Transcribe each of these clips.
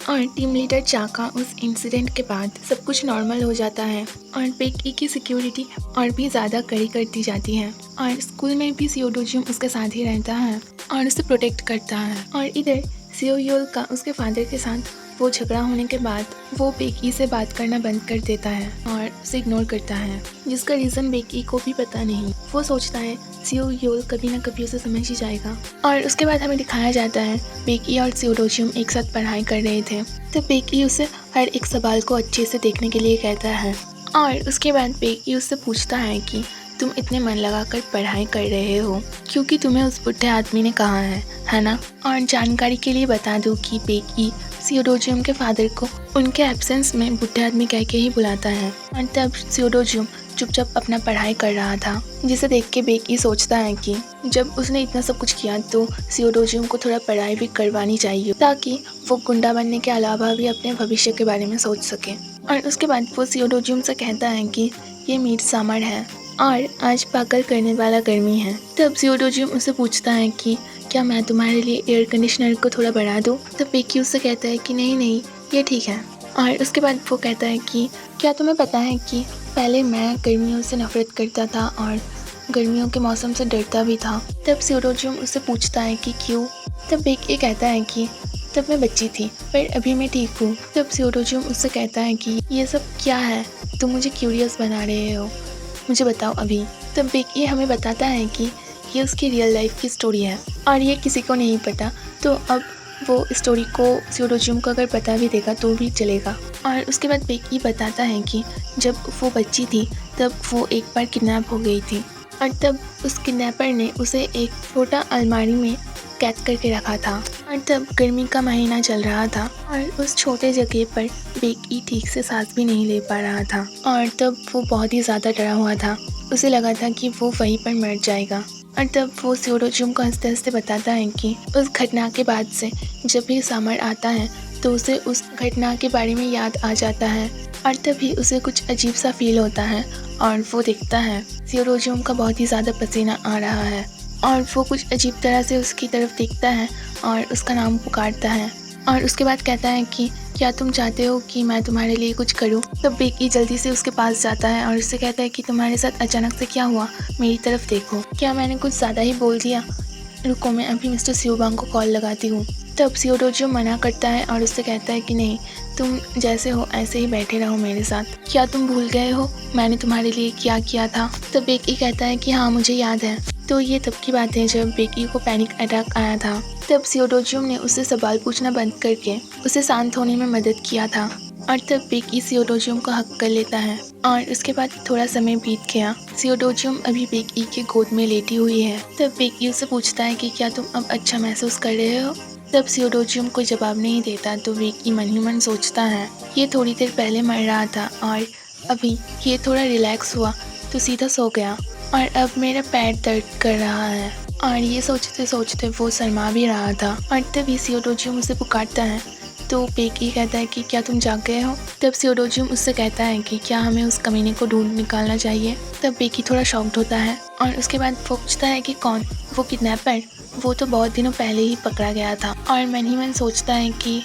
और team leader चाका उस इंसिडेंट के बाद सब कुछ नॉर्मल हो जाता है और बेकी की सिक्योरिटी और भी ज़्यादा कड़ी करती जाती है और स्कूल में भी सियोडोजियम उसके साथ ही रहता है और उसे प्रोटेक्ट करता है। और इधर सियोयोल का उसके फादर के साथ वो झगड़ा होने के बाद वो बेकी से बात करना बंद कर देता है और उसे इग्नोर करता है, जिसका रीज़न बेकी को भी पता नहीं। वो सोचता है सियोयोल कभी ना कभी उसे समझ ही जाएगा। और उसके बाद हमें दिखाया जाता है बेकी और सियोडोजियम एक साथ पढ़ाई कर रहे थे, तो बेकी उसे हर एक सवाल को अच्छे से देखने के लिए कहता है। और उसके बाद बेकी उससे पूछता है कि तुम इतने मन लगाकर पढ़ाई कर रहे हो क्योंकि तुम्हें उस बुढ़े आदमी ने कहा है ना। और जानकारी के लिए बता दूं कि बेकी सियोडोजियम के फादर को उनके एब्सेंस में बुढ़े आदमी कह के ही बुलाता है। और तब सियोडोजियम चुपचाप अपना पढ़ाई कर रहा था, जिसे देख के बेकी सोचता है कि जब उसने इतना सब कुछ किया तो सियोडोजियम को थोड़ा पढ़ाई भी करवानी चाहिए ताकि वो गुंडा बनने के अलावा भी अपने भविष्य के बारे में सोच सके। और उसके बाद वो सियोडोजियम से कहता है कि ये मीट समर है और आज पागल करने वाला गर्मी है। तब सियोडोजियम उससे पूछता है कि क्या मैं तुम्हारे लिए एयर कंडीशनर को थोड़ा बढ़ा दूँ। तब बेकी उससे कहता है कि नहीं ये ठीक है। और उसके बाद वो कहता है कि क्या तुम्हें पता है कि पहले मैं गर्मियों से नफरत करता था और गर्मियों के मौसम से डरता भी था। तब सियोडोजियम उससे पूछता है कि क्यों। तब बेकी कहता है कि तब मैं बच्ची थी पर अभी मैं ठीक हूँ। तब सियोडोजियम उससे कहता है कि ये सब क्या है, तुम मुझे क्यूरियस बना रहे हो, मुझे बताओ अभी। तब बेकी हमें बताता है कि ये उसकी रियल लाइफ की स्टोरी है और ये किसी को नहीं पता, तो अब वो स्टोरी को सियोडोजियम को अगर पता भी देगा तो भी चलेगा। और उसके बाद बेकी बताता है कि जब वो बच्ची थी तब वो एक बार किडनैप हो गई थी और तब उस किडनैपर ने उसे एक छोटा अलमारी में कैद करके रखा था। और तब गर्मी का महीना चल रहा था और उस छोटे जगह पर बेकी ठीक से सांस भी नहीं ले पा रहा था और तब वो बहुत ही ज़्यादा डरा हुआ था। उसे लगा था कि वो वहीं पर मर जाएगा। और तब वो सियोडोजियम को हंसते हंसते बताता है कि उस घटना के बाद से जब भी समर आता है तो उसे उस घटना के बारे में याद आ जाता है और तभी उसे कुछ अजीब सा फील होता है और वो देखता है सियोडोजियम का बहुत ही ज़्यादा पसीना आ रहा है और वो कुछ अजीब तरह से उसकी तरफ देखता है और उसका नाम पुकारता है। और उसके बाद कहता है कि क्या तुम चाहते हो कि मैं तुम्हारे लिए कुछ करूं। तब बेकी जल्दी से उसके पास जाता है और उससे कहता है कि तुम्हारे साथ अचानक से क्या हुआ, मेरी तरफ देखो, क्या मैंने कुछ ज़्यादा ही बोल दिया। रुको मैं अभी मिस्टर सियोबांग को कॉल लगाती हूँ। तब सियोडोजियम मना करता है और उससे कहता है कि नहीं, तुम जैसे हो ऐसे ही बैठे रहो मेरे साथ। क्या तुम भूल गए हो मैंने तुम्हारे लिए क्या किया था। तब बेकी कहता है कि हाँ मुझे याद है। तो ये तब की बात है जब बेकी को पैनिक अटैक आया था। तब सियोडोजियम ने उससे सवाल पूछना बंद करके उसे शांत होने में मदद किया था और तब बेकी सियोडोजियम को हक कर लेता है। और उसके बाद थोड़ा समय बीत गया। सियोडोजियम अभी बेकी के गोद में लेटी हुई है। तब बेकी उससे पूछता है कि क्या तुम अब अच्छा महसूस कर रहे हो। तब सियोडोजियम कोई जवाब नहीं देता तो बेकी मन ही मन सोचता है ये थोड़ी देर पहले मर रहा था और अभी ये थोड़ा रिलैक्स हुआ तो सीधा सो गया और अब मेरा पैर दर्द कर रहा है। और ये सोचते सोचते वो शर्मा भी रहा था और तभी सियोडोजियम उसे पुकारता है तो बेकी कहता है कि क्या तुम जाग गए हो। तब सियोडोजियम उससे कहता है कि क्या हमें उस कमीने को ढूंढ निकालना चाहिए। तब बेकी थोड़ा शॉक्ड होता है और उसके बाद वो पूछता है कि कौन, वो किडनैपर, वो तो बहुत दिनों पहले ही पकड़ा गया था। और मन ही मन सोचता है कि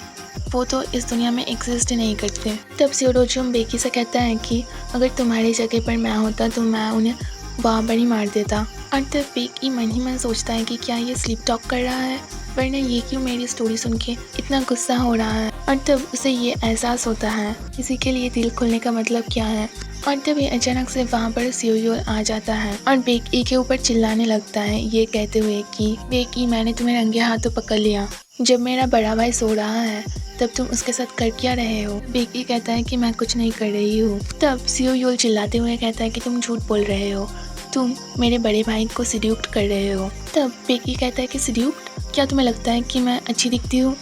वो तो इस दुनिया में एग्जिस्ट नहीं करते। तब सियोडोजियम बेकी से कहता है कि अगर तुम्हारी जगह पर मैं होता तो मैं उन्हें वहाँ पर ही मार देता। और तब बेकी मन ही मन सोचता है कि क्या ये स्लीप टॉक कर रहा है, वरना ये क्यों मेरी स्टोरी सुन के इतना गुस्सा हो रहा है। और तब उसे ये एहसास होता है किसी के लिए दिल खोलने का मतलब क्या है। और तभी अचानक से वहाँ पर सियोयोल आ जाता है और बेकी के ऊपर चिल्लाने लगता है ये कहते हुए कि बेकी मैंने तुम्हें रंगे हाथों पकड़ लिया, जब मेरा बड़ा भाई सो रहा है तब तुम उसके साथ कर क्या रहे हो। बेकी कहता है कि मैं कुछ नहीं कर रही हूँ। तब सियोयोल चिल्लाते हुए कहता है कि तुम झूठ बोल रहे हो, तुम मेरे बड़े भाई को सिड्यूक्ट कर रहे हो। तब बेकी कहता है कि सिड्यूक्ट, क्या तुम्हें लगता है कि मैं अच्छी दिखती हूँ।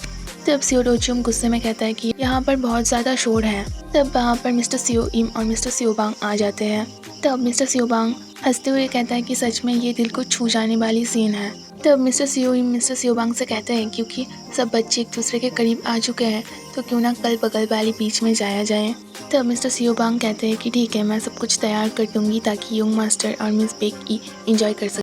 तब सियोडोजियम गुस्से में कहता है कि यहाँ पर बहुत ज़्यादा शोर है। तब वहाँ पर मिस्टर सियोइम और मिस्टर सियोबांग आ जाते हैं। तब मिस्टर सियोबांग हंसते हुए कहता है कि सच में ये दिल को छू जाने वाली सीन है। तब मिस्टर सियोइम मिस्टर सियोबांग से कहते हैं क्योंकि सब बच्चे एक दूसरे के करीब आ चुके हैं तो क्यों ना कल बगल वाली बीच में जाया जाए। तब मिस्टर सियोबांग कहते हैं कि ठीक है, मैं सब कुछ तैयार कर दूंगी ताकि यंग मास्टर और मिस बेकी एंजॉय कर सकें।